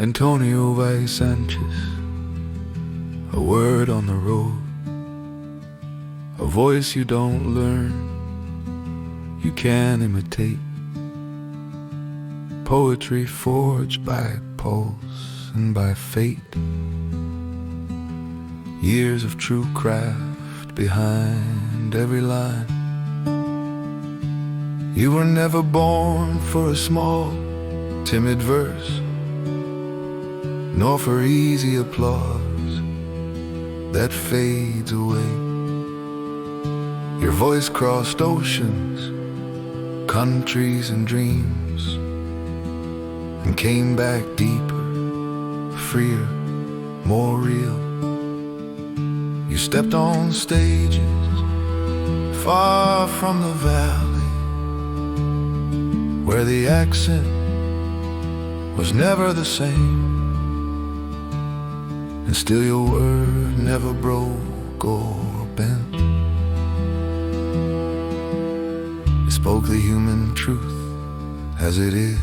Antonio Valle Sánchez, a word on the road, a voice you don't learn, you can imitate. Poetry forged by pulse and by fate. Years of true craft behind every line. You were never born for a small, timid verse, nor for easy applause that fades away. Your voice crossed oceans, countries and dreams, and came back deeper, freer, more real. You stepped on stages far from the valley, where the accent was never the same, and still your word never broke or bent. You spoke the human truth as it is.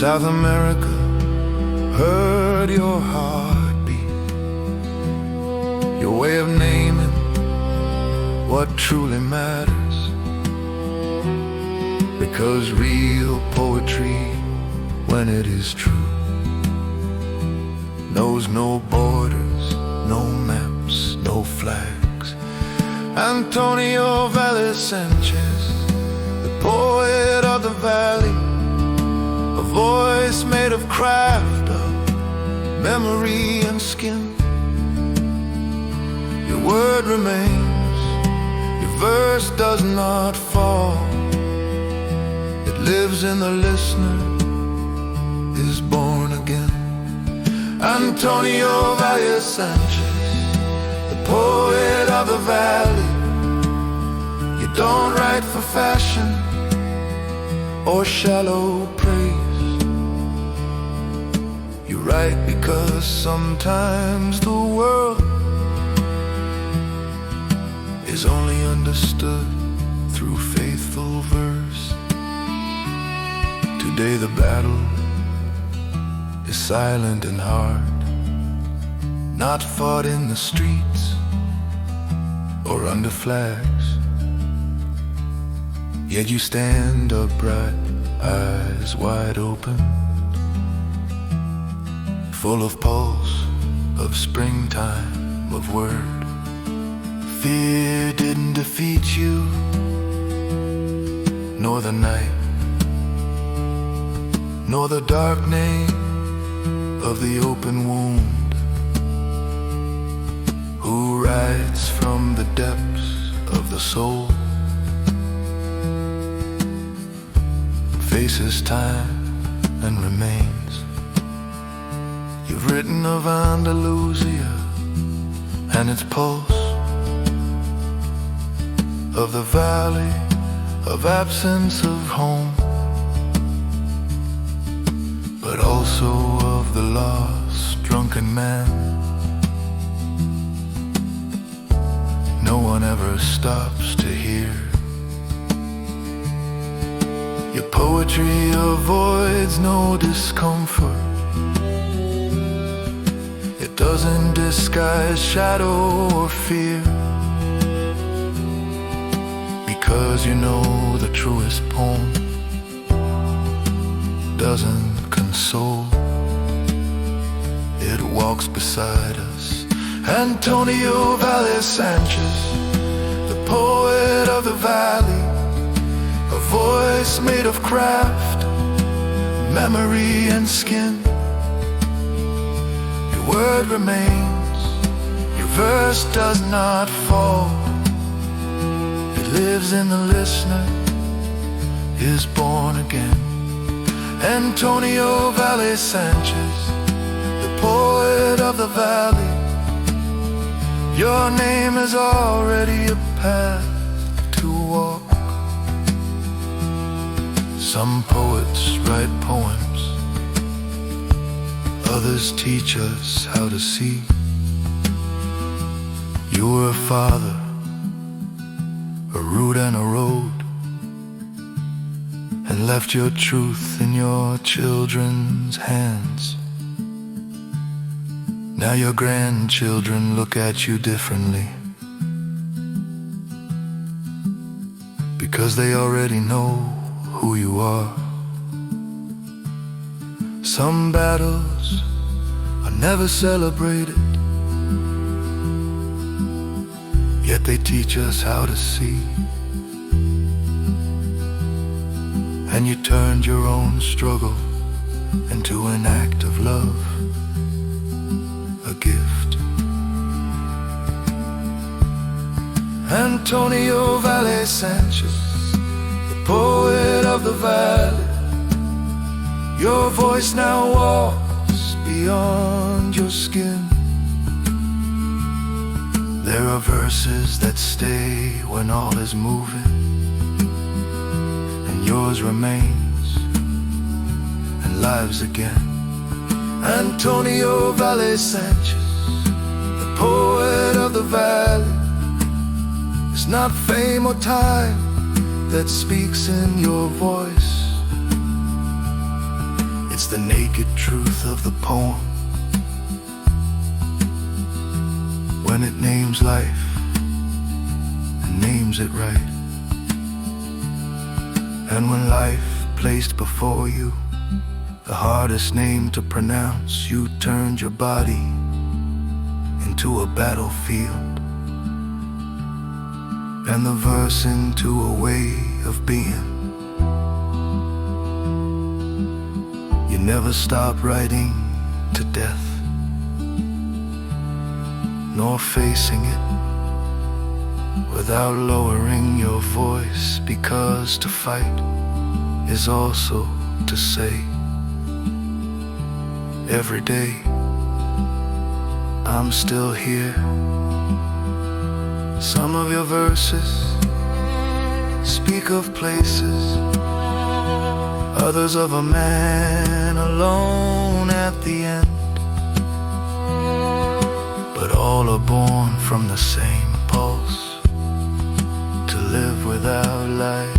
South America heard your heartbeat, your way of naming what truly matters. Because real poetry, when it is true, knows no borders, no maps, no flags. Antonio Valle Sánchez, the poet of the valley, a voice made of craft, of memory and skin. Your word remains, your verse does not fall. It lives in the listener, is born again. Antonio Valle Sánchez, the poet of the valley. You don't write for fashion or shallow praise. You write because sometimes the world is only understood through faithful verse. Today the battle is silent and hard, not fought in the streets or under flags. Yet you stand upright, eyes wide open, full of pulse, of springtime, of word. Fear didn't defeat you, nor the night, nor the dark name of the open wound. Who writes from the depths of the soul, faces time and remains. You've written of Andalusia and its pulse, of the valley of absence of home, but also of the lost, drunken man. No one ever stops to hear. Your poetry avoids no discomfort. It doesn't disguise shadow or fear, because you know the truest poem doesn't console. It walks beside us. Antonio Valle Sánchez, the poet of the valley, a voice made of craft, memory and skin. Your word remains, your verse does not fall. It lives in the listener, is born again. Antonio Valle Sánchez, the poet of the valley. Your name is already a path to walk. Some poets write poems, others teach us how to see. You were a father, a root and a road, and left your truth in your children's hands. Now your grandchildren look at you differently, because they already know who you are. Some battles are never celebrated, yet they teach us how to see. And you turned your own struggle into an act of love, a gift. Antonio Valle Sánchez, the poet of the Valle, your voice now walks beyond your skin. There are verses that stay when all is moving, and yours remains and lives again. Antonio Valle Sánchez, the poet of the Valle. It's not fame or time that speaks in your voice, it's the naked truth of the poem, when it names life and names it right. And when life placed before you the hardest name to pronounce, you turned your body into a battlefield, and the verse into a way of being. You never stop writing to death, nor facing it without lowering your voice, because to fight is also to say. Every day I'm still here. Some of your verses speak of places, others of a man alone at the end, but all are born from the same pulse, to live without life.